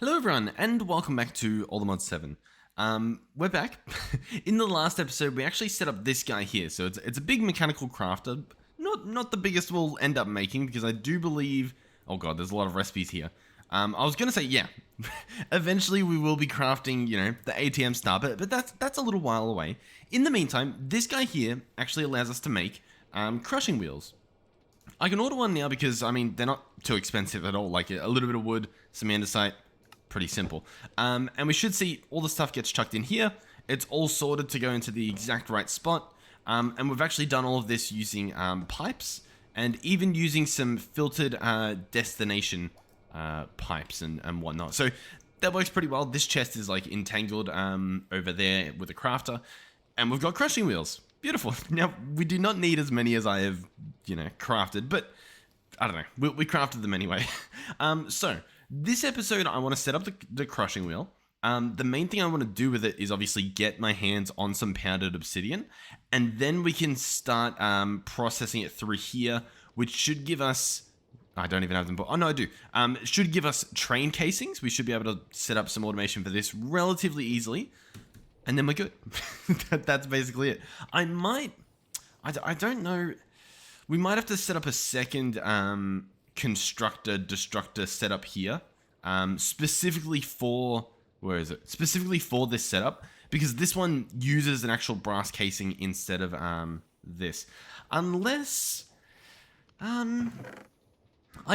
Hello everyone, and welcome back to Allthemodium 7. We're back. In the last episode, we actually set up this guy here. So it's a big mechanical crafter. Not the biggest we'll end up making, because I do believe... Oh god, there's a lot of recipes here. I was going to say, yeah, eventually we will be crafting, the ATM star, but that's a little while away. In the meantime, this guy here actually allows us to make crushing wheels. I can order one now because, they're not too expensive at all. Like a little bit of wood, some andesite, pretty simple. And we should see all the stuff gets chucked in here. It's all sorted to go into the exact right spot. And we've actually done all of this using pipes and even using some filtered destination pipes and whatnot. So that works pretty well. This chest is like entangled over there with a crafter. And we've got crushing wheels. Beautiful. Now, we do not need as many as I have, crafted, but I don't know. We crafted them anyway. So, this episode, I want to set up the crushing wheel. The main thing I want to do with it is obviously get my hands on some powdered obsidian, and then we can start processing it through here, which should give us... I don't even have them, but... Oh, no, I do. It should give us train casings. We should be able to set up some automation for this relatively easily. And then we're good. That's basically it. I don't know. We might have to set up a second constructor, destructor setup here. Specifically for, where is it? Specifically for this setup. Because this one uses an actual brass casing instead of this. Unless, I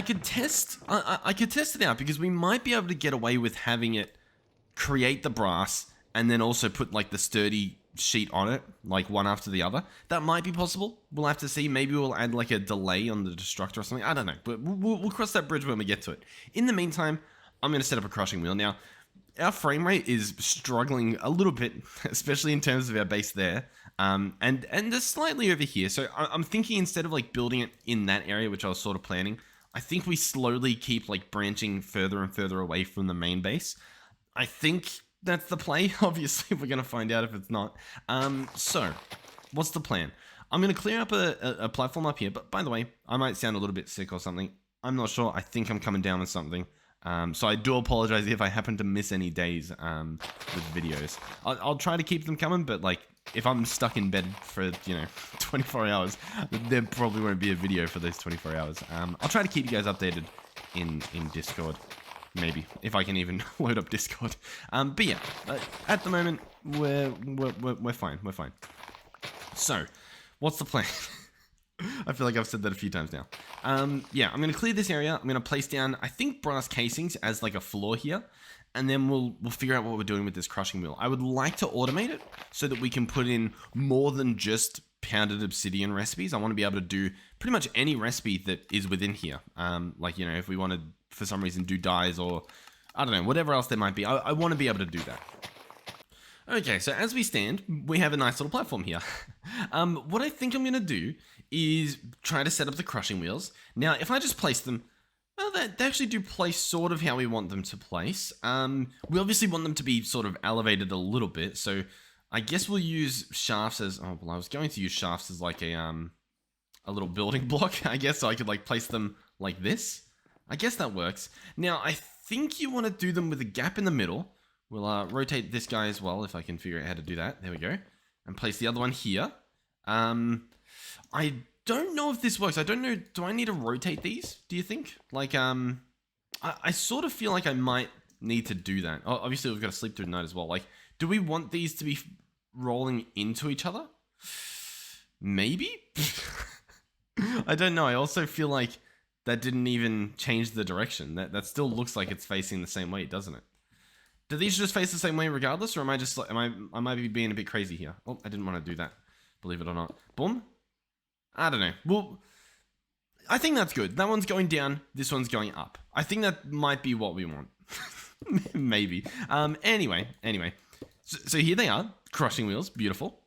could test it out, because we might be able to get away with having it create the brass and then also put like the sturdy sheet on it, like one after the other. That might be possible. We'll have to see. Maybe we'll add like a delay on the destructor or something. I don't know, but we'll cross that bridge when we get to it. In the meantime, I'm going to set up a crushing wheel. Now, our frame rate is struggling a little bit, especially in terms of our base there, and just slightly over here. So I'm thinking, instead of like building it in that area, which I was sort of planning, I think we slowly keep like branching further and further away from the main base. I think that's the play. Obviously, we're going to find out if it's not. So, what's the plan? I'm going to clear up a platform up here. But by the way, I might sound a little bit sick or something. I'm not sure. I think I'm coming down with something. So I do apologize if I happen to miss any days with videos. I'll try to keep them coming, but like, if I'm stuck in bed for, 24 hours, there probably won't be a video for those 24 hours. I'll try to keep you guys updated in Discord. Maybe, if I can even load up Discord. But yeah, at the moment, we're fine. We're fine. So, what's the plan? I feel like I've said that a few times now. Yeah, I'm going to clear this area. I'm going to place down, I think, brass casings as like a floor here. And then we'll figure out what we're doing with this crushing wheel. I would like to automate it so that we can put in more than just pounded obsidian recipes. I want to be able to do pretty much any recipe that is within here. Like, if we wanted, for some reason, do dyes or, I don't know, whatever else there might be. I want to be able to do that. Okay, so as we stand, we have a nice little platform here. What I think I'm going to do is try to set up the crushing wheels. Now, if I just place them, well, they actually do place sort of how we want them to place. We obviously want them to be sort of elevated a little bit, so I guess we'll use shafts as... Oh, well, I was going to use shafts as like a little building block, I guess, so I could like place them like this. I guess that works. Now, I think you want to do them with a gap in the middle. We'll rotate this guy as well, if I can figure out how to do that. There we go. And place the other one here. I don't know if this works. I don't know. Do I need to rotate these, do you think? Like, I sort of feel like I might need to do that. Oh, obviously, we've got to sleep through the night as well. Like, do we want these to be rolling into each other? Maybe? I don't know. I also feel like that didn't even change the direction. That still looks like it's facing the same way, doesn't it? Do these just face the same way regardless, or am I just like, I might be being a bit crazy here? Oh, I didn't want to do that, believe it or not. Boom. I don't know. Well, I think that's good. That one's going down. This one's going up. I think that might be what we want. Maybe. Anyway. So here they are. Crushing wheels. Beautiful.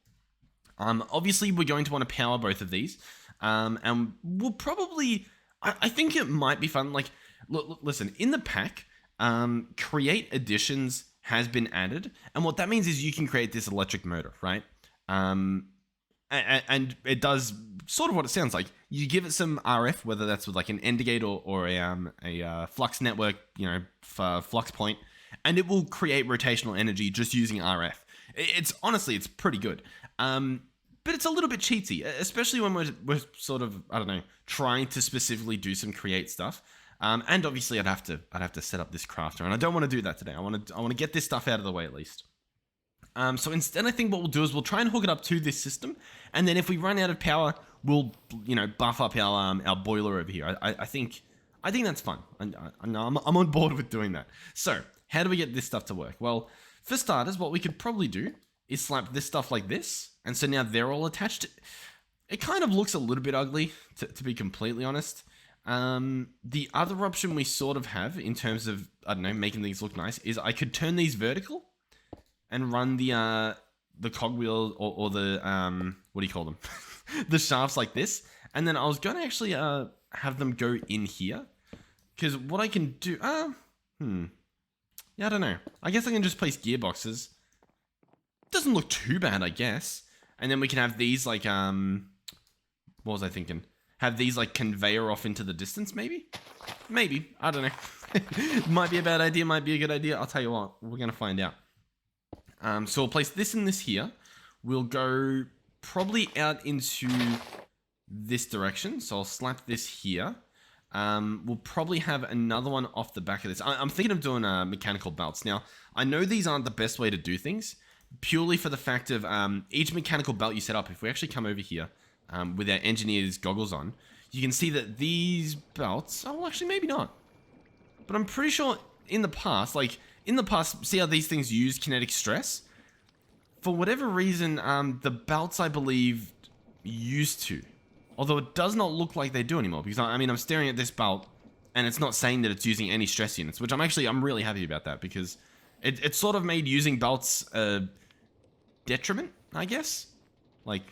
Obviously, we're going to want to power both of these. And we'll probably... I think it might be fun. Like, listen, in the pack, create additions has been added. And what that means is you can create this electric motor, right? and it does sort of what it sounds like. You give it some RF, whether that's with like an Endergate or a flux network, for flux point, and it will create rotational energy just using RF. It's honestly, it's pretty good. But it's a little bit cheaty, especially when we're sort of, I don't know, trying to specifically do some create stuff. And obviously, I'd have to set up this crafter, and I don't want to do that today. I want to get this stuff out of the way at least. So instead, I think what we'll do is we'll try and hook it up to this system, and then if we run out of power, we'll buff up our boiler over here. I think that's fun. I'm on board with doing that. So how do we get this stuff to work? Well, for starters, what we could probably do is slap this stuff like this, and so now they're all attached. It kind of looks a little bit ugly, to be completely honest. The other option we sort of have in terms of, I don't know, making these look nice is I could turn these vertical and run the cogwheel or the what do you call them? The shafts like this, and then I was going to actually have them go in here, because what I can do, yeah, I don't know. I guess I can just place gearboxes. Doesn't look too bad, I guess. And then we can have these like what was I thinking? Have these like conveyor off into the distance, maybe? Maybe, I don't know. Might be a bad idea, might be a good idea. I'll tell you what, we're gonna find out. So we'll place this and this here. We'll go probably out into this direction. So I'll slap this here. We'll probably have another one off the back of this. I'm thinking of doing mechanical belts. Now, I know these aren't the best way to do things, purely for the fact of each mechanical belt you set up. If we actually come over here with our engineer's goggles on, you can see that these belts, oh, well, actually, maybe not. But I'm pretty sure in the past, see how these things use kinetic stress? For whatever reason, the belts, I believe, used to. Although it does not look like they do anymore, because I mean, I'm staring at this belt, and it's not saying that it's using any stress units, which I'm really happy about that, because it sort of made using belts a detriment, I guess? Like,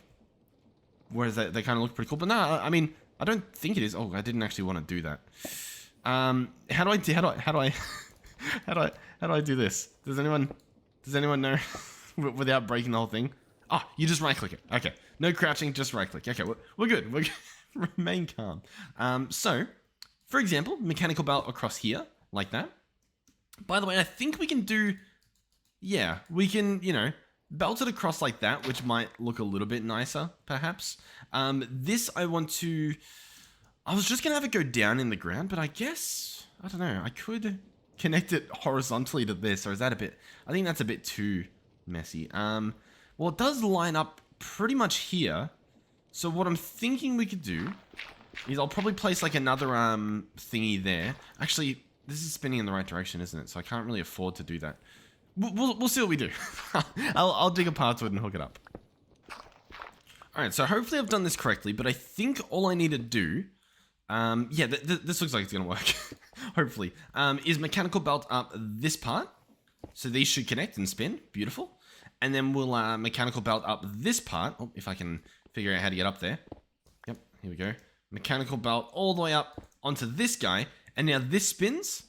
whereas they kind of look pretty cool, but no, I mean, I don't think it is. Oh, I didn't actually want to do that. How do I do this? Does anyone know without breaking the whole thing? Oh, you just right click it. Okay. No crouching, just right click. Okay, we're good. We're good. Remain calm. So, for example, mechanical belt across here, like that. By the way, I think we can do, yeah, we can, belt it across like that, which might look a little bit nicer, perhaps. This I was just gonna have it go down in the ground, but I guess, I don't know, I could connect it horizontally to this, or is that I think that's a bit too messy. Well, it does line up pretty much here. So what I'm thinking we could do is I'll probably place like another thingy there. Actually, this is spinning in the right direction, isn't it? So I can't really afford to do that. We'll see what we do. I'll dig a path to it and hook it up. Alright, so hopefully I've done this correctly, but I think all I need to do, yeah, this looks like it's gonna work. Hopefully, is mechanical belt up this part. So these should connect and spin. Beautiful. And then we'll mechanical belt up this part. Oh, if I can figure out how to get up there. Yep, here we go. Mechanical belt all the way up onto this guy. And now this spins.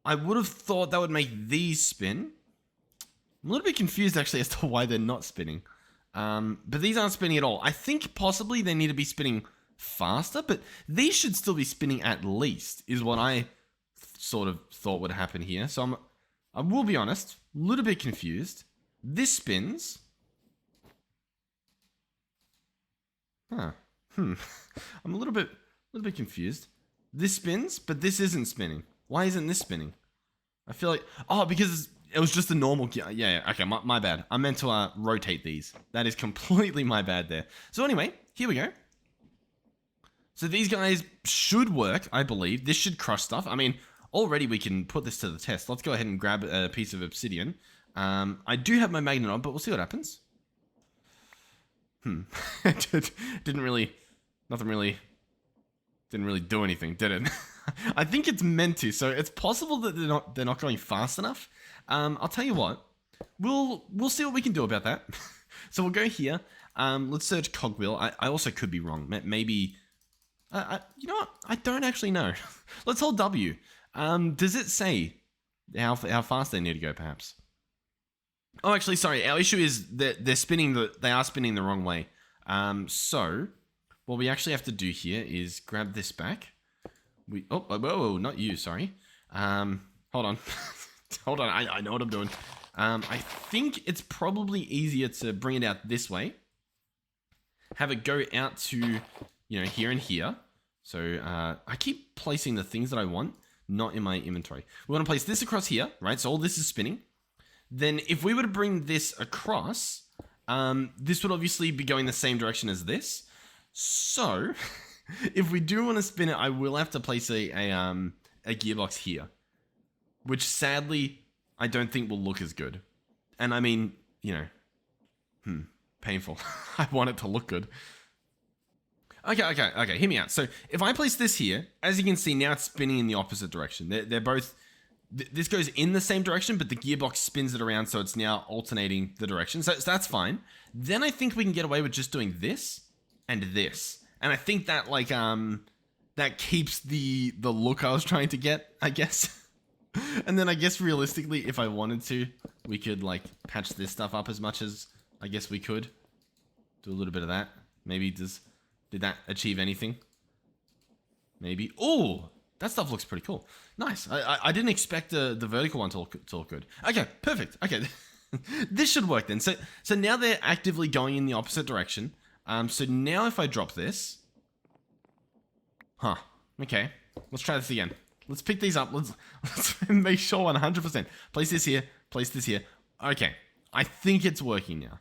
I would have thought that would make these spin. I'm a little bit confused actually as to why they're not spinning. But these aren't spinning at all. I think possibly they need to be spinning faster, but these should still be spinning at least, is what I sort of thought would happen here. So I will be honest, a little bit confused. This spins. Huh. I'm a little bit confused. This spins, but this isn't spinning. Why isn't this spinning? I feel like, oh, because it was just a normal gear. Yeah, okay, my bad. I meant to rotate these. That is completely my bad there. So anyway, here we go. So these guys should work, I believe. This should crush stuff. I mean, already we can put this to the test. Let's go ahead and grab a piece of obsidian. I do have my magnet on, but we'll see what happens. Didn't really do anything, did it? I think it's meant to, so it's possible that they're not going fast enough. I'll tell you what, we'll see what we can do about that. So we'll go here. Let's search cogwheel. I also could be wrong. Maybe, you know what? I don't actually know. Let's hold W. Does it say how fast they need to go? Perhaps. Oh, actually, sorry. Our issue is that they are spinning the wrong way. So what we actually have to do here is grab this back. Whoa, not you, sorry. Hold on. Hold on, I know what I'm doing. I think it's probably easier to bring it out this way. Have it go out to, here and here. So I keep placing the things that I want, not in my inventory. We want to place this across here, right? So all this is spinning. Then if we were to bring this across, this would obviously be going the same direction as this. So if we do want to spin it, I will have to place a gearbox here, which sadly I don't think will look as good. And I mean, painful. I want it to look good. Okay, hear me out. So if I place this here, as you can see, now it's spinning in the opposite direction. They're both, this goes in the same direction, but the gearbox spins it around, so it's now alternating the direction. So that's fine. Then I think we can get away with just doing this and this. And I think that that keeps the look I was trying to get, I guess. And then I guess realistically, if I wanted to, we could patch this stuff up as much as I guess we could. Do a little bit of that. Maybe did that achieve anything? Maybe. Oh, that stuff looks pretty cool. Nice. I didn't expect the vertical one to look good. Okay, perfect. Okay, this should work then. So now they're actively going in the opposite direction. So now if I drop this, okay, let's try this again. Let's pick these up. Let's make sure 100%. Place this here. Place this here. Okay, I think it's working now.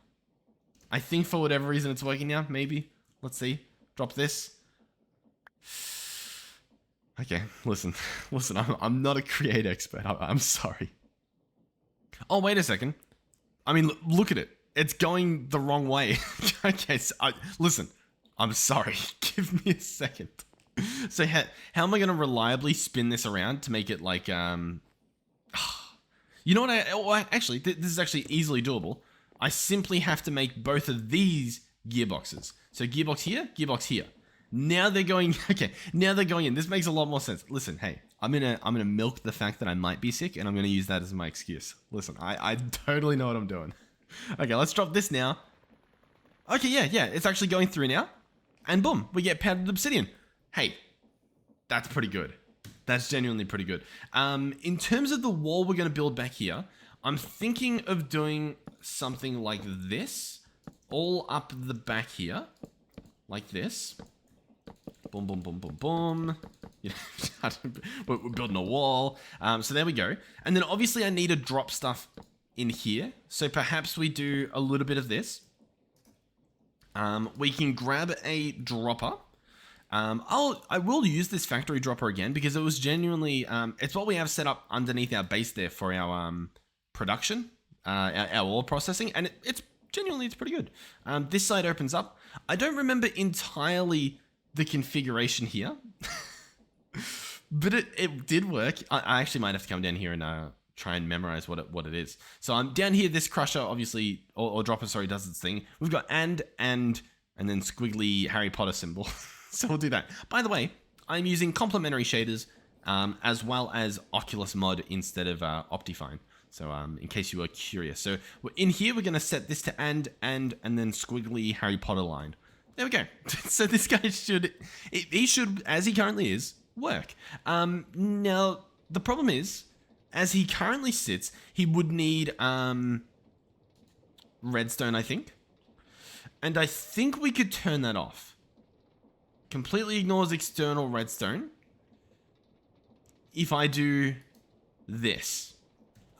I think for whatever reason it's working now. Maybe. Let's see. Drop this. Okay, listen, I'm not a create expert. I'm sorry. Oh, wait a second. I mean, look at it. It's going the wrong way. Okay, so listen, I'm sorry. Give me a second. So how am I going to reliably spin this around to make it you know what? Actually, this is actually easily doable. I simply have to make both of these gearboxes. So gearbox here, gearbox here. Now they're going, okay, now they're going in. This makes a lot more sense. Listen, hey, I'm gonna milk the fact that I might be sick, and I'm gonna use that as my excuse. Listen, I totally know what I'm doing. Okay, let's drop this now. Okay, yeah, it's actually going through now. And boom, we get powdered obsidian. Hey, that's pretty good. That's genuinely pretty good. In terms of the wall we're gonna build back here, I'm thinking of doing something like this, all up the back here, like this. Boom, boom, boom, boom, boom. We're building a wall. So there we go. And then obviously I need to drop stuff in here. So perhaps we do a little bit of this. We can grab a dropper. I will use this factory dropper again because it was genuinely, it's what we have set up underneath our base there for our production, our ore processing, and it's pretty good. This side opens up. I don't remember entirely the configuration here, but it did work. I actually might have to come down here and try and memorize what it is. So I'm down here. This crusher obviously, or dropper, sorry, does its thing. We've got and then squiggly Harry Potter symbol. So we'll do that. By the way, I'm using complementary shaders as well as Oculus mod instead of Optifine. So in case you were curious. So in here, we're going to set this to and then squiggly Harry Potter line. There we go. So this guy should, as he currently is, work. Now, the problem is, as he currently sits, he would need redstone, I think. And I think we could turn that off. Completely ignores external redstone. If I do this.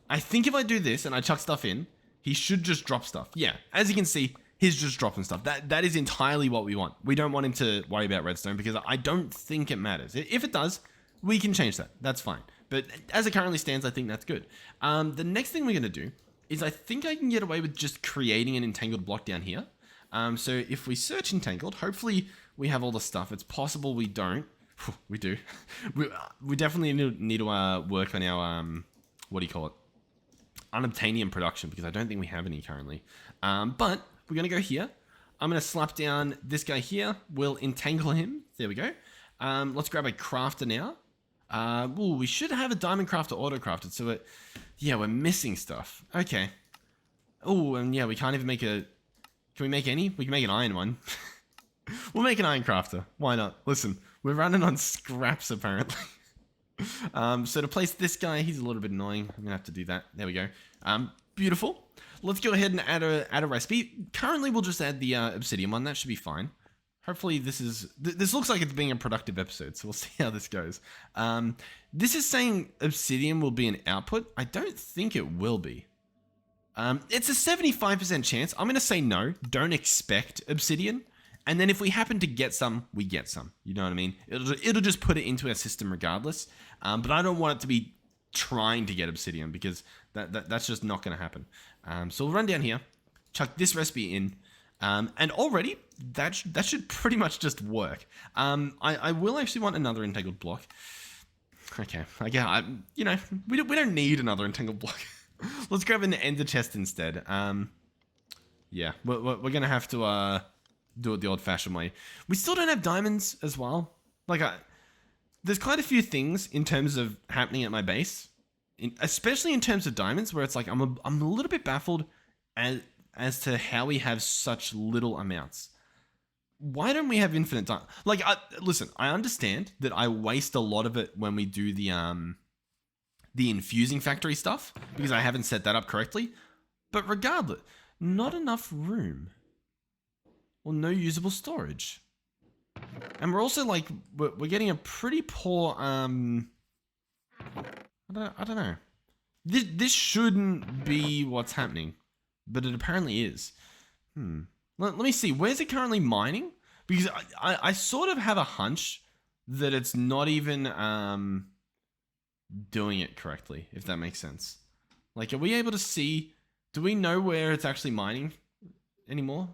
I think if I do this and I chuck stuff in, he should just drop stuff. Yeah, as you can see, he's just dropping stuff. That is entirely what we want. We don't want him to worry about redstone because I don't think it matters. If it does, we can change that. That's fine. But as it currently stands, I think that's good. The next thing we're going to do is I think I can get away with just creating an entangled block down here. So if we search entangled, hopefully we have all the stuff. It's possible we don't. We do. We definitely need to work on our, what do you call it? Unobtanium production, because I don't think we have any currently. But we're going to go here. I'm going to slap down this guy here. We'll entangle him. There we go. Let's grab a crafter now. Ooh, we should have a diamond crafter auto crafted. So yeah, we're missing stuff. Okay. Oh, and yeah, we can't even make a Can we make any? We can make an iron one. We'll make an iron crafter. Why not? Listen, we're running on scraps apparently. So to place this guy, he's a little bit annoying. I'm gonna have to do that. There we go. Beautiful. Let's go ahead and add a recipe. Currently, we'll just add the obsidian one. That should be fine. Hopefully, this looks like it's being a productive episode, so we'll see how this goes. This is saying obsidian will be an output. I don't think it will be. It's a 75% chance. I'm gonna say no. Don't expect obsidian. And then if we happen to get some, we get some. You know what I mean? It'll just put it into our system regardless. But I don't want it to be trying to get obsidian because that's just not going to happen. So we'll run down here, chuck this recipe in, and already that should pretty much just work. I will actually want another entangled block. Okay, again, we don't need another entangled block. Let's grab an ender chest instead. Yeah, we're gonna have to do it the old-fashioned way. We still don't have diamonds as well. Like, there's quite a few things in terms of happening at my base, especially in terms of diamonds, where it's like I'm a little bit baffled as to how we have such little amounts. Why don't we have infinite diamonds? Like, listen, I understand that I waste a lot of it when we do the infusing factory stuff because I haven't set that up correctly. But regardless, not enough room. Or no usable storage. And we're also like, we're getting a pretty poor, I don't know. This shouldn't be what's happening, but it apparently is. Let me see, where's it currently mining? Because I sort of have a hunch that it's not even doing it correctly, if that makes sense. Like, are we able to see, do we know where it's actually mining anymore?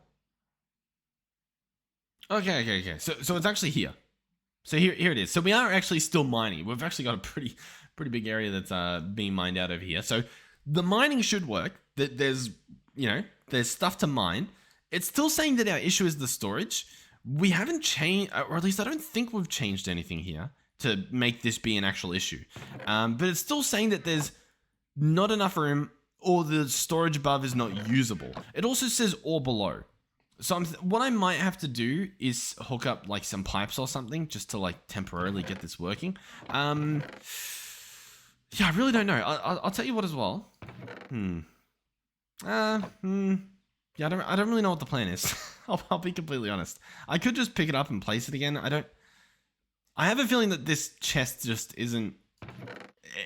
Okay. So it's actually here. So here it is. So we are actually still mining. We've actually got a pretty big area that's being mined out over here. So the mining should work. There's stuff to mine. It's still saying that our issue is the storage. We haven't changed, or at least I don't think we've changed anything here to make this be an actual issue. But it's still saying that there's not enough room or the storage above is not usable. It also says or below. So what I might have to do is hook up like some pipes or something just to like temporarily get this working. Yeah, I really don't know. I'll tell you what as well. Yeah, I don't really know what the plan is. I'll be completely honest. I could just pick it up and place it again. I have a feeling that this chest just isn't.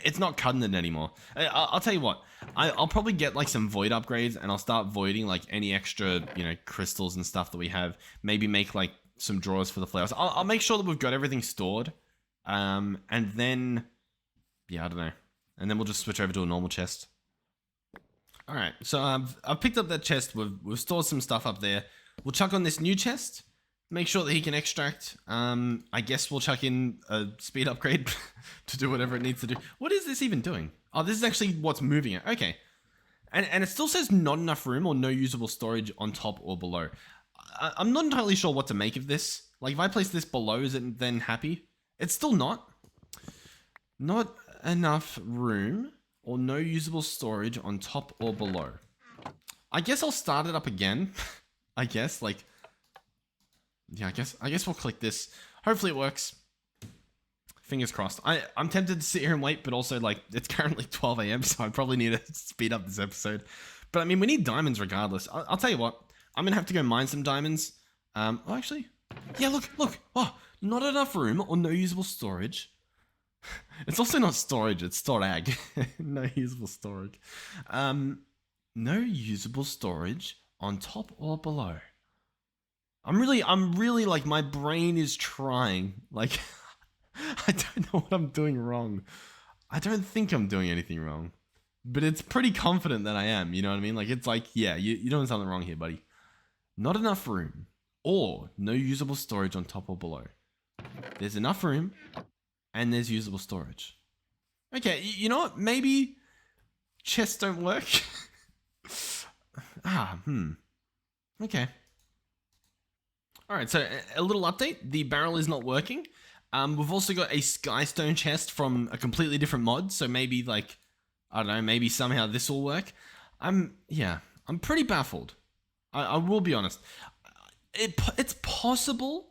It's not cutting it anymore. I'll tell you what. I'll probably get like some void upgrades and I'll start voiding like any extra, crystals and stuff that we have. Maybe make like some drawers for the flowers. I'll make sure that we've got everything stored. And then, yeah, I don't know. And then we'll just switch over to a normal chest. All right. So I've picked up that chest. We've stored some stuff up there. We'll chuck on this new chest. Make sure that he can extract. I guess we'll chuck in a speed upgrade to do whatever it needs to do. What is this even doing? Oh, this is actually what's moving it. Okay. And it still says not enough room or no usable storage on top or below. I'm not entirely sure what to make of this. Like, if I place this below, is it then happy? It's still not. Not enough room or no usable storage on top or below. I guess I'll start it up again. I guess, like... Yeah, I guess we'll click this. Hopefully it works. Fingers crossed. I'm tempted to sit here and wait, but also, like, it's currently 12 a.m., so I probably need to speed up this episode. But, I mean, we need diamonds regardless. I'll tell you what. I'm going to have to go mine some diamonds. Oh, actually. Yeah, look. Oh, not enough room or no usable storage. It's also not storage, it's storage. No usable storage. No usable storage on top or below. I'm really, like, my brain is trying. Like, I don't know what I'm doing wrong. I don't think I'm doing anything wrong. But it's pretty confident that I am, you know what I mean? Like, it's like, yeah, you're doing something wrong here, buddy. Not enough room. Or no usable storage on top or below. There's enough room, and there's usable storage. Okay, you know what? Maybe chests don't work. Okay. Alright, so a little update. The barrel is not working. We've also got a skystone chest from a completely different mod, so maybe, like, I don't know, maybe somehow this will work. I'm pretty baffled. I will be honest. It's possible.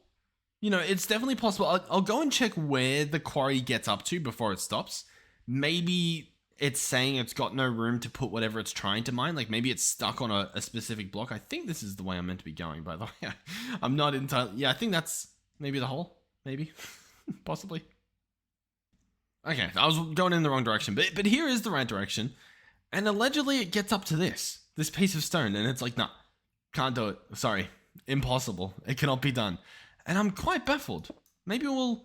You know, it's definitely possible. I'll go and check where the quarry gets up to before it stops. Maybe it's saying it's got no room to put whatever it's trying to mine. Like maybe it's stuck on a specific block. I think this is the way I'm meant to be going, by the way. I'm not entirely... Yeah, I think that's maybe the hole. Maybe. Possibly. Okay, I was going in the wrong direction. But here is the right direction. And allegedly it gets up to this piece of stone. And it's like, nah, can't do it. Sorry. Impossible. It cannot be done. And I'm quite baffled. Maybe we'll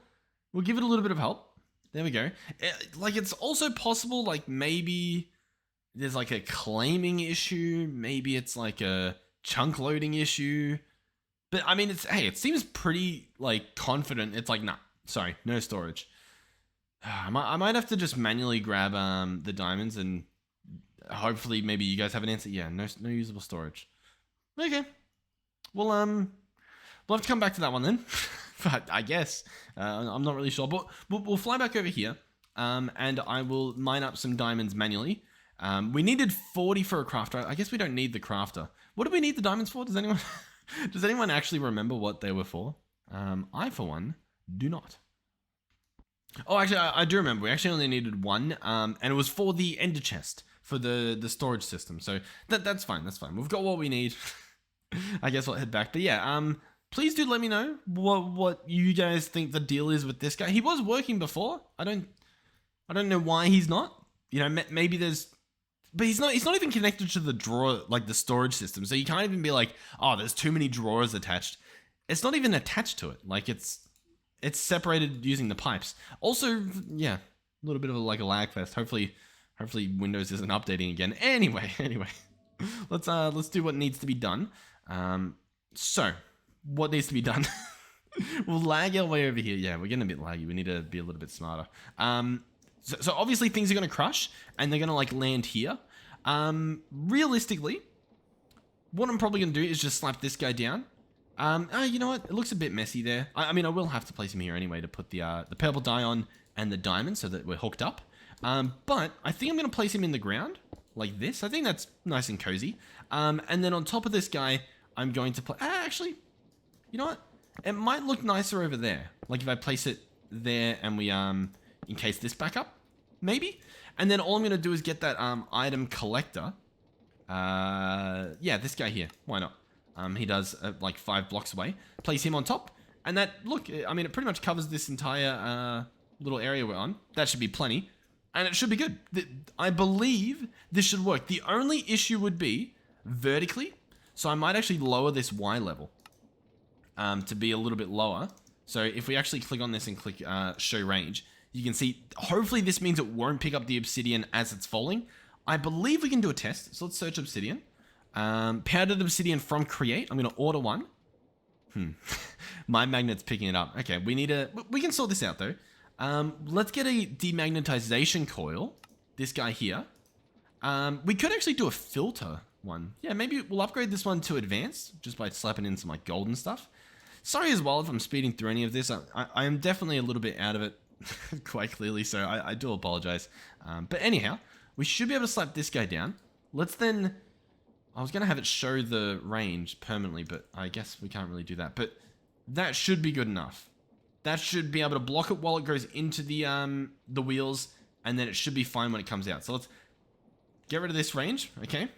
give it a little bit of help. There we go. Like, it's also possible, like, maybe there's, like, a claiming issue. Maybe it's, like, a chunk loading issue. But, I mean, it seems pretty, like, confident. It's like, nah, sorry, no storage. I might have to just manually grab the diamonds and hopefully maybe you guys have an answer. Yeah, no usable storage. Okay. Well, we'll have to come back to that one then. But I guess. I'm not really sure. But we'll fly back over here. And I will mine up some diamonds manually. We needed 40 for a crafter. I guess we don't need the crafter. What do we need the diamonds for? Does anyone actually remember what they were for? I, for one, do not. Oh, actually, I do remember. We actually only needed one. And it was for the ender chest. For the storage system. So that's fine. That's fine. We've got what we need. I guess we'll head back. But yeah, please do let me know what you guys think the deal is with this guy. He was working before. I don't know why he's not. You know, maybe there's, but he's not even connected to the drawer, like the storage system. So you can't even be like, oh, there's too many drawers attached. It's not even attached to it. Like it's separated using the pipes. Also, yeah, a little bit of like a lag fest. Hopefully Windows isn't updating again. Anyway, let's do what needs to be done. So what needs to be done? We'll lag our way over here. Yeah, we're getting a bit laggy. We need to be a little bit smarter. So obviously things are going to crush and they're going to like land here. Realistically, what I'm probably going to do is just slap this guy down. You know what? It looks a bit messy there. I mean, I will have to place him here anyway to put the purple dye on and the diamond so that we're hooked up. But I think I'm going to place him in the ground like this. I think that's nice and cozy. And then on top of this guy, I'm going to put... actually, you know what? It might look nicer over there. Like if I place it there and we encase this back up, maybe. And then all I'm going to do is get that item collector. Yeah, this guy here. Why not? He does like 5 blocks away. Place him on top. And that, look, I mean, it pretty much covers this entire little area we're on. That should be plenty. And it should be good. I believe this should work. The only issue would be vertically. So I might actually lower this Y level to be a little bit lower. So if we actually click on this and click show range, you can see, hopefully this means it won't pick up the obsidian as it's falling. I believe we can do a test. So let's search obsidian. Powdered obsidian from create. I'm going to order one. My magnet's picking it up. Okay, we can sort this out though. Let's get a demagnetization coil. This guy here. We could actually do a filter one. Yeah, maybe we'll upgrade this one to advanced just by slapping in some like golden stuff. Sorry as well if I'm speeding through any of this. I am definitely a little bit out of it quite clearly, so I do apologize. But anyhow, we should be able to slap this guy down. Let's then... I was going to have it show the range permanently, but I guess we can't really do that. But that should be good enough. That should be able to block it while it goes into the wheels, and then it should be fine when it comes out. So let's get rid of this range, okay?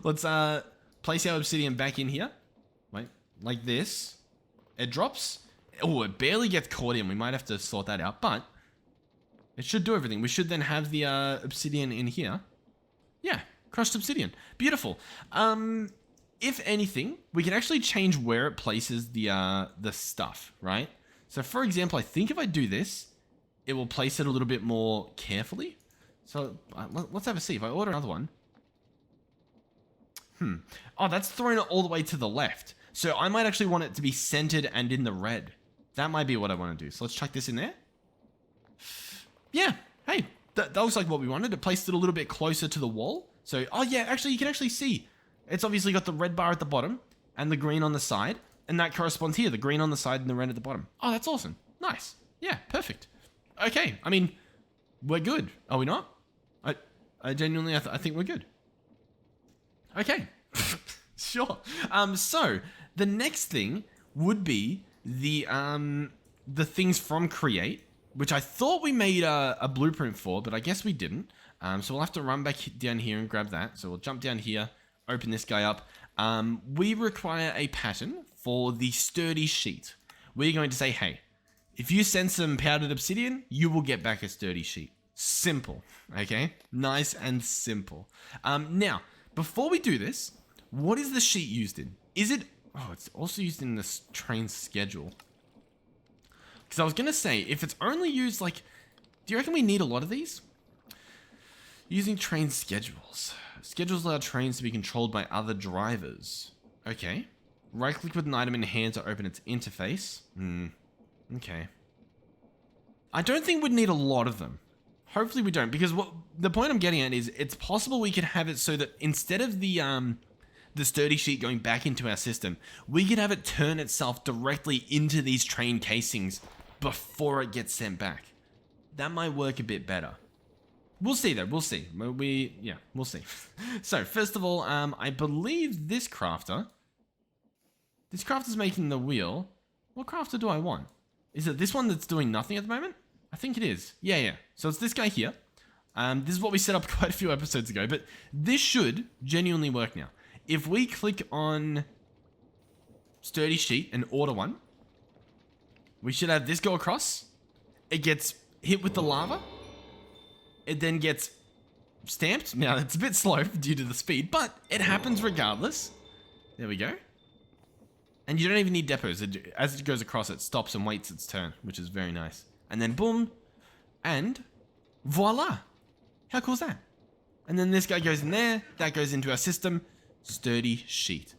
Let's place our obsidian back in here. Wait, like this. It drops. Oh, it barely gets caught in. We might have to sort that out, but it should do everything. We should then have the obsidian in here. Yeah, crushed obsidian. Beautiful. If anything, we can actually change where it places the stuff, right? So for example, I think if I do this, it will place it a little bit more carefully. So let's have a see. If I order another one. Oh, that's throwing it all the way to the left. So I might actually want it to be centered and in the red. That might be what I want to do. So let's chuck this in there. Yeah. Hey, that looks like what we wanted. It placed it a little bit closer to the wall. So, oh yeah, actually, you can actually see. It's obviously got the red bar at the bottom and the green on the side. And that corresponds here, the green on the side and the red at the bottom. Oh, that's awesome. Nice. Yeah, perfect. Okay, I mean, we're good. Are we not? I genuinely, I think we're good. Okay. Sure. So the next thing would be the things from Create, which I thought we made a blueprint for, but I guess we didn't. So we'll have to run back down here and grab that. So we'll jump down here, open this guy up. We require a pattern for the sturdy sheet. We're going to say, hey, if you send some powdered obsidian, you will get back a sturdy sheet. Simple, okay? Nice and simple. Now, before we do this, what is the sheet used in? Is it... Oh, it's also used in this train schedule. Because I was going to say, if it's only used, like... Do you reckon we need a lot of these? Using train schedules. Schedules allow trains to be controlled by other drivers. Okay. Right-click with an item in hand to open its interface. Okay. I don't think we'd need a lot of them. Hopefully we don't, because what the point I'm getting at is it's possible we could have it so that instead of the sturdy sheet going back into our system, we could have it turn itself directly into these train casings before it gets sent back. That might work a bit better. We'll see though, we'll see. We'll see. So first of all, I believe this crafter's making the wheel. What crafter do I want? Is it this one that's doing nothing at the moment? I think it is. Yeah. So it's this guy here. This is what we set up quite a few episodes ago, but this should genuinely work now. If we click on sturdy sheet and order one, we should have this go across. It gets hit with the lava. It then gets stamped. Now, it's a bit slow due to the speed, but it happens regardless. There we go. And you don't even need depots. As it goes across, it stops and waits its turn, which is very nice. And then boom, and voila. How cool is that? And then this guy goes in there. That goes into our system. Sturdy sheet.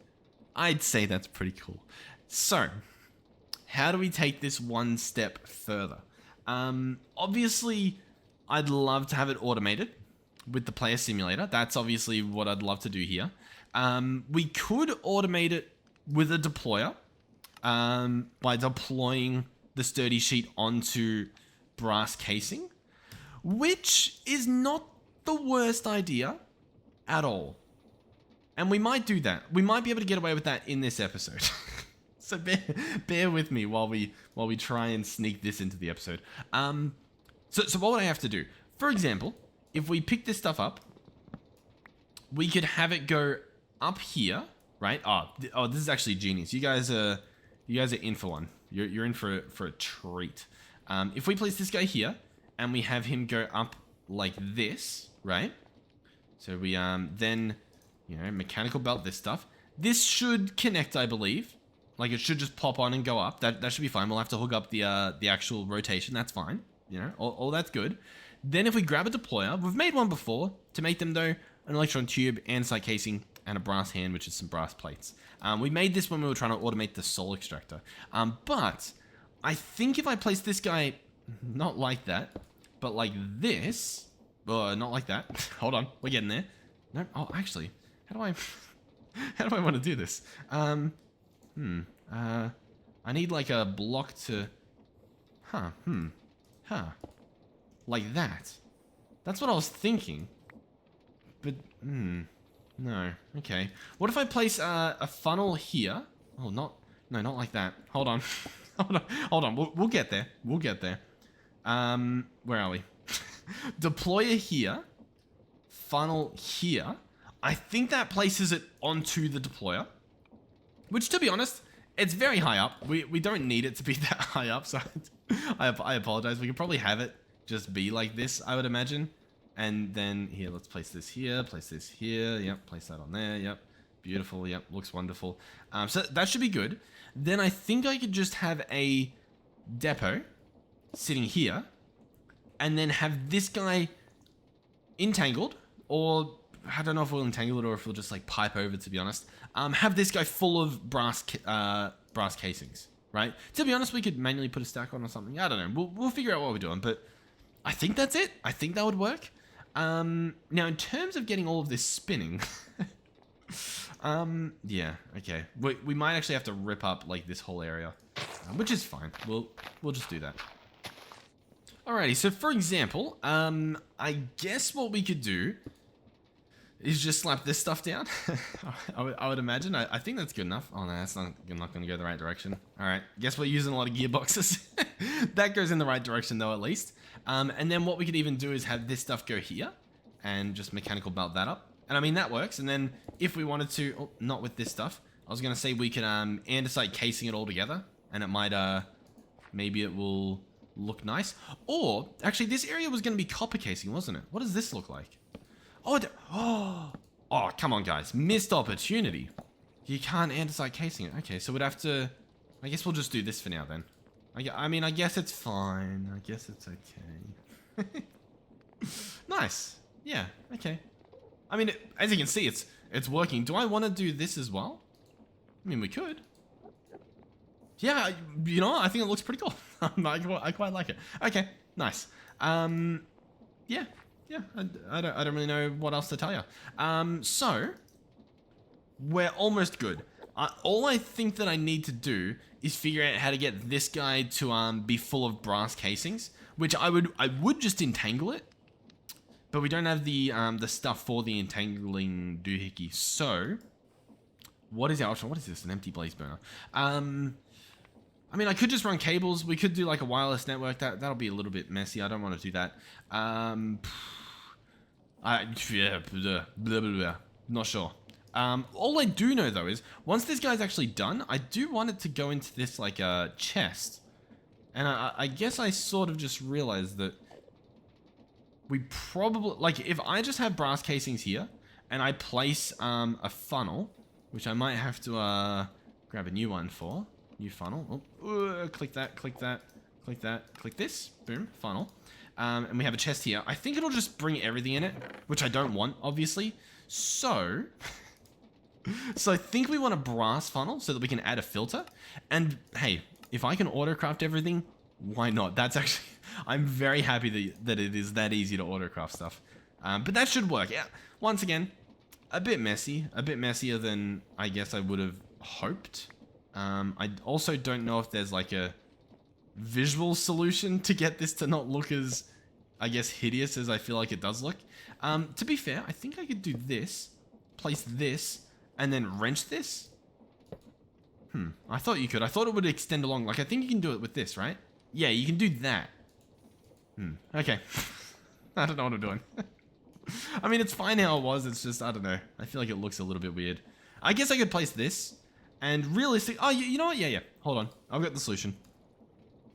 I'd say that's pretty cool. So, how do we take this one step further? Obviously, I'd love to have it automated with the player simulator. That's obviously what I'd love to do here. We could automate it with a deployer by deploying the sturdy sheet onto brass casing, which is not the worst idea at all. And we might do that. We might be able to get away with that in this episode. So bear with me while we try and sneak this into the episode. So what would I have to do? For example, if we pick this stuff up, we could have it go up here, right? Oh, this is actually genius. You guys are in for one. You're in for a treat. If we place this guy here and we have him go up like this, right? So we then, mechanical belt this stuff. This should connect, I believe. Like it should just pop on and go up. That should be fine. We'll have to hook up the actual rotation. That's fine. All that's good. Then if we grab a deployer, we've made one before. To make them though, an electron tube, andesite casing, and a brass hand, which is some brass plates. We made this when we were trying to automate the soul extractor. But I think if I place this guy not like that, but like this, not like that. Hold on, we're getting there. No, actually, how do I want to do this? I need like a block to, like that. That's what I was thinking. But, no, okay. What if I place a funnel here? Oh, not like that. Hold on. Hold on. We'll get there. We'll get there. Where are we? Deployer here. Funnel here. I think that places it onto the deployer. Which, to be honest, it's very high up. We don't need it to be that high up, so I apologize. We could probably have it just be like this, I would imagine. And then here, let's place this here, yep, place that on there, yep. Beautiful, yep, looks wonderful. So that should be good. Then I think I could just have a depot sitting here, and then have this guy entangled, or I don't know if we'll entangle it or if we'll just like pipe over, to be honest. Have this guy full of brass casings, right? To be honest, we could manually put a stack on or something. I don't know. We'll figure out what we're doing, but I think that's it. I think that would work. Now in terms of getting all of this spinning, yeah, okay. We might actually have to rip up like this whole area, which is fine. We'll just do that. Alrighty, so for example, I guess what we could do, is just slap this stuff down. I would imagine. I think that's good enough. Oh no, that's not going to go the right direction. All right, guess we're using a lot of gearboxes. That goes in the right direction though, at least. And then what we could even do is have this stuff go here and just mechanical belt that up. And I mean, that works. And then if we wanted to, oh, not with this stuff, I was going to say we could andesite casing it all together, and it might, maybe it will look nice. Or actually, this area was going to be copper casing, wasn't it? What does this look like? Oh, oh, come on, guys. Missed opportunity. You can't andesite casing it. Okay, so we'd have to... I guess we'll just do this for now, then. I mean, I guess it's fine. I guess it's okay. Nice. Yeah, okay. I mean, as you can see, it's working. Do I want to do this as well? I mean, we could. Yeah, you know what? I think it looks pretty cool. I quite like it. Okay, nice. Yeah. Yeah, I don't really know what else to tell you. So, we're almost good. All I think that I need to do is figure out how to get this guy to be full of brass casings, which I would just entangle it, but we don't have the stuff for the entangling doohickey. So, what is our option? What is this? An empty blaze burner. I mean, I could just run cables. We could do like a wireless network. That'll be a little bit messy. I don't want to do that. Yeah, blah, blah, blah. Not sure. All I do know though is once this guy's actually done, I do want it to go into this like chest. And I guess I sort of just realized that we probably, like, if I just have brass casings here and I place a funnel, which I might have to grab a new one for. New funnel. Oh, click that, click that, click that, click this. Boom, funnel. And we have a chest here. I think it'll just bring everything in it, which I don't want, obviously. So, I think we want a brass funnel so that we can add a filter. And hey, if I can autocraft everything, why not? That's actually, I'm very happy that it is that easy to autocraft stuff. But that should work. Yeah. Once again, a bit messy, a bit messier than I guess I would have hoped. I also don't know if there's like a visual solution to get this to not look as, I guess, hideous as I feel like it does look. To be fair, I think I could do this, place this, and then wrench this. I thought you could. I thought it would extend along. Like, I think you can do it with this, right? Yeah, you can do that. Okay. I don't know what I'm doing. I mean, it's fine how it was. It's just, I don't know. I feel like it looks a little bit weird. I guess I could place this. And realistically, oh, you know what? Yeah. Hold on. I've got the solution.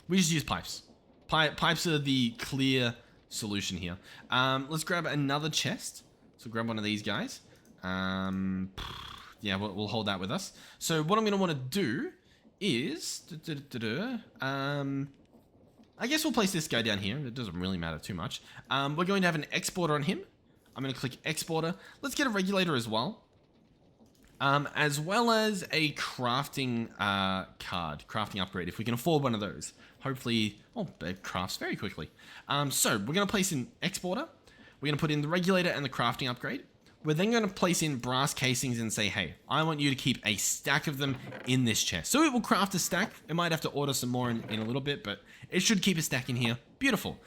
We just use pipes. Pipes are the clear solution here. Let's grab another chest. So grab one of these guys. Yeah, we'll hold that with us. So what I'm going to want to do is... I guess we'll place this guy down here. It doesn't really matter too much. We're going to have an exporter on him. I'm going to click exporter. Let's get a regulator as well. As well as a crafting crafting upgrade, if we can afford one of those. Hopefully, oh, it crafts very quickly. So we're going to place in exporter. We're going to put in the regulator and the crafting upgrade. We're then going to place in brass casings and say, hey, I want you to keep a stack of them in this chest. So it will craft a stack. It might have to order some more in a little bit, but it should keep a stack in here. Beautiful.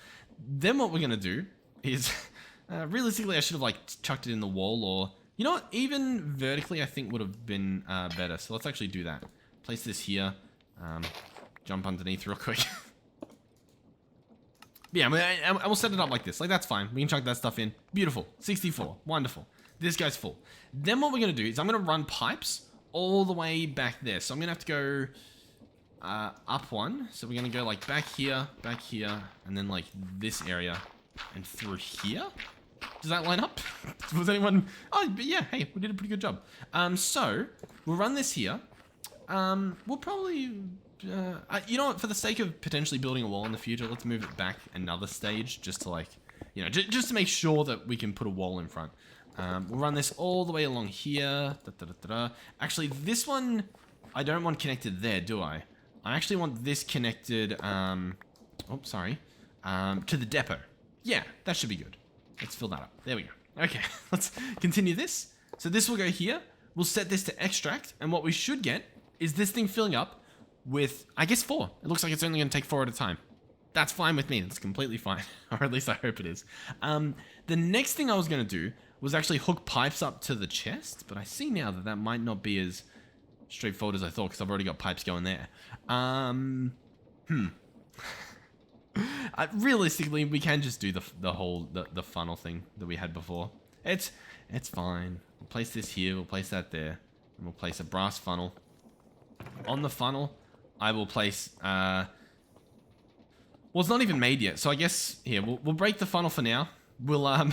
Then what we're going to do is, realistically, I should have like chucked it in the wall, or, you know what, even vertically I think would have been better. So let's actually do that. Place this here. Jump underneath real quick. Yeah, and we'll set it up like this. Like, that's fine. We can chuck that stuff in. Beautiful. 64. Wonderful. This guy's full. Then what we're going to do is I'm going to run pipes all the way back there. So I'm going to have to go up one. So we're going to go like back here, and then like this area and through here. Does that line up? Was anyone... Oh, but yeah, hey, we did a pretty good job. So we'll run this here. We'll probably... you know what, for the sake of potentially building a wall in the future, let's move it back another stage just to like, you know, just to make sure that we can put a wall in front. We'll run this all the way along here. Actually, this one, I don't want connected there, do I? I actually want this connected, to the depot. Yeah, that should be good. Let's fill that up. There we go. Okay, let's continue this. So this will go here. We'll set this to extract, and what we should get is this thing filling up with, I guess, 4. It looks like it's only going to take 4 at a time. That's fine with me. That's completely fine. Or at least I hope it is. The next thing I was going to do was actually hook pipes up to the chest, but I see now that that might not be as straightforward as I thought because I've already got pipes going there. Realistically, we can just do the whole funnel thing that we had before. It's fine. We'll place this here. We'll place that there, and we'll place a brass funnel. On the funnel, I will place. Well, it's not even made yet, so I guess here we'll break the funnel for now. We'll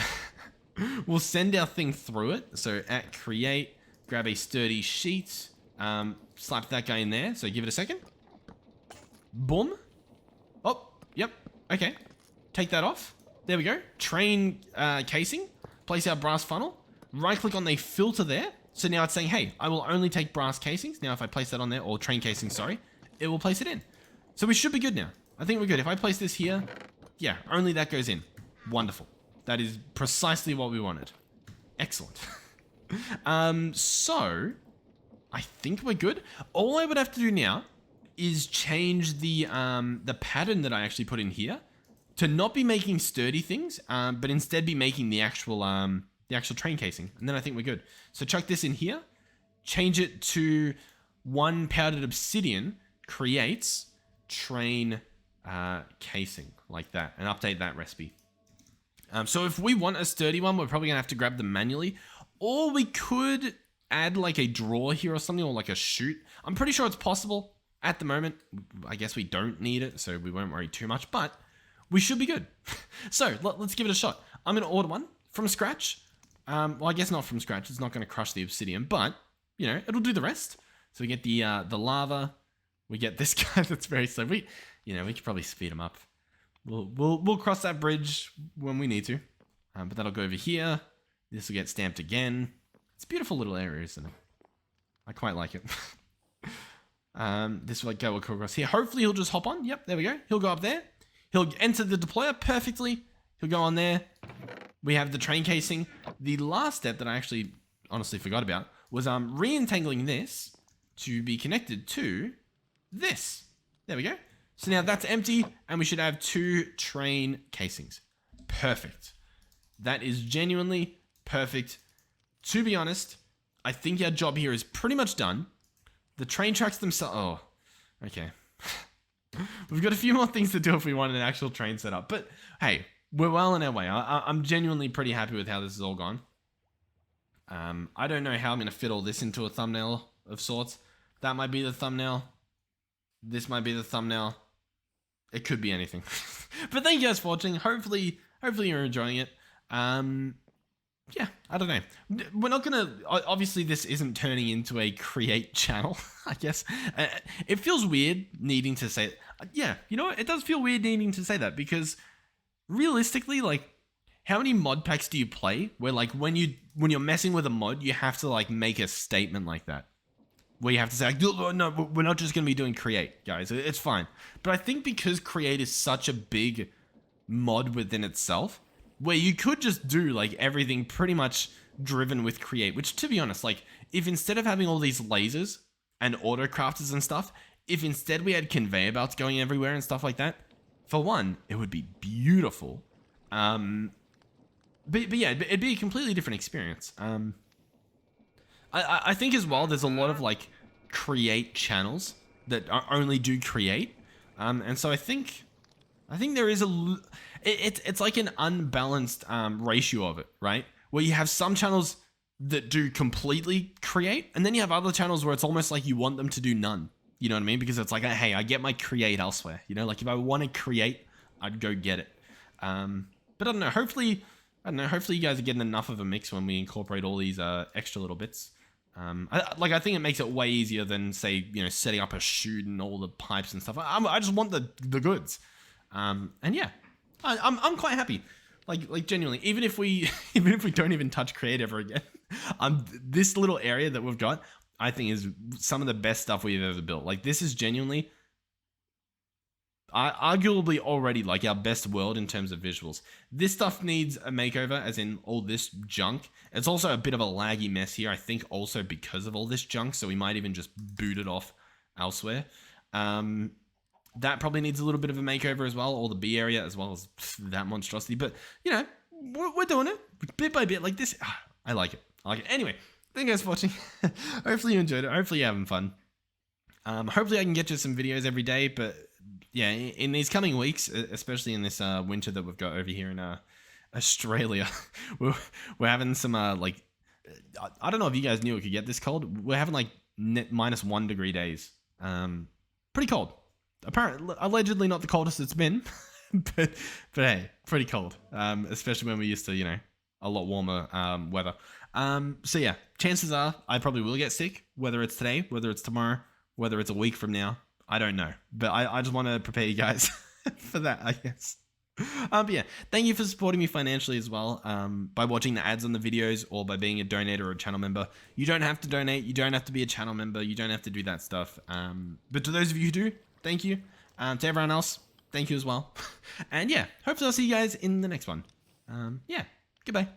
we'll send our thing through it. So at create, grab a sturdy sheet, slap that guy in there. So give it a second. Boom. Oh, yep. Okay. Take that off. There we go. Train casing. Place our brass funnel. Right click on the filter there. So now it's saying, hey, I will only take brass casings. Now if I place that on there, or train casings, sorry, it will place it in. So we should be good now. I think we're good. If I place this here, yeah, only that goes in. Wonderful. That is precisely what we wanted. Excellent. So I think we're good. All I would have to do now is change the pattern that I actually put in here to not be making sturdy things, but instead be making the actual train casing. And then I think we're good. So chuck this in here, change it to 1 powdered obsidian creates train casing like that, and update that recipe. So if we want a sturdy one, we're probably gonna have to grab them manually, or we could add like a drawer here or something, or like a chute. I'm pretty sure it's possible. At the moment, I guess we don't need it, so we won't worry too much, but we should be good. So let's give it a shot. I'm gonna order one from scratch. Well, I guess not from scratch. It's not gonna crush the obsidian, but you know, it'll do the rest. So we get the lava. We get this guy that's very slow. We could probably speed him up. We'll cross that bridge when we need to. But that'll go over here. This will get stamped again. It's a beautiful little area, isn't it? I quite like it. This will go across here. Hopefully he'll just hop on. Yep, there we go. He'll go up there. He'll enter the deployer perfectly. He'll go on there. We have the train casing. The last step that I actually honestly forgot about was re-entangling this to be connected to this. There we go. So now that's empty, and we should have 2 train casings. Perfect. That is genuinely perfect. To be honest, I think our job here is pretty much done. The train tracks themselves... Oh, okay. We've got a few more things to do if we want an actual train setup. But, hey, we're well on our way. I'm genuinely pretty happy with how this has all gone. I don't know how I'm going to fit all this into a thumbnail of sorts. That might be the thumbnail. This might be the thumbnail. It could be anything. But thank you guys for watching. Hopefully you're enjoying it. Yeah, I don't know. We're not going to... Obviously, this isn't turning into a create channel, I guess. It feels weird needing to say... Yeah, you know what? It does feel weird needing to say that because realistically, like, how many mod packs do you play where, like, when you're messing with a mod, you have to, like, make a statement like that? Where you have to say, like, no, we're not just going to be doing create, guys. It's fine. But I think because create is such a big mod within itself, where you could just do, like, everything pretty much driven with create, which, to be honest, like, if instead of having all these lasers and auto crafters and stuff, if instead we had conveyor belts going everywhere and stuff like that, for one, it would be beautiful. But yeah, it'd be a completely different experience. I think as well, there's a lot of like create channels that only do create, and so I think there is it's like an unbalanced ratio of it, right? Where you have some channels that do completely create, and then you have other channels where it's almost like you want them to do none. You know what I mean? Because it's like, hey, I get my create elsewhere. You know, like if I want to create, I'd go get it. But I don't know. Hopefully you guys are getting enough of a mix when we incorporate all these extra little bits. I think it makes it way easier than, say, you know, setting up a chute and all the pipes and stuff. I just want the goods. And yeah, I'm quite happy. Like genuinely, even if we don't even touch create ever again, this little area that we've got, I think is some of the best stuff we've ever built. Like this is genuinely, arguably already like our best world in terms of visuals. This stuff needs a makeover, as in all this junk. It's also a bit of a laggy mess here, I think also because of all this junk, so we might even just boot it off elsewhere. That probably needs a little bit of a makeover as well, or the B area as well as that monstrosity. But, you know, we're doing it bit by bit like this. I like it. I like it. Anyway, thank you guys for watching. Hopefully you enjoyed it. Hopefully you're having fun. Hopefully I can get you some videos every day, but yeah, in these coming weeks, especially in this winter that we've got over here in Australia, we're having some like, I don't know if you guys knew it could get this cold. We're having like -1 degree days. Pretty cold. Apparently, allegedly not the coldest it's been, but hey, pretty cold. Especially when we're used to, you know, a lot warmer weather. So yeah, chances are I probably will get sick, whether it's today, whether it's tomorrow, whether it's a week from now. I don't know, but I just want to prepare you guys for that, I guess. But yeah, thank you for supporting me financially as well, by watching the ads on the videos or by being a donator or a channel member. You don't have to donate. You don't have to be a channel member. You don't have to do that stuff. But to those of you who do, thank you. To everyone else, thank you as well. And yeah, hopefully I'll see you guys in the next one. Yeah, goodbye.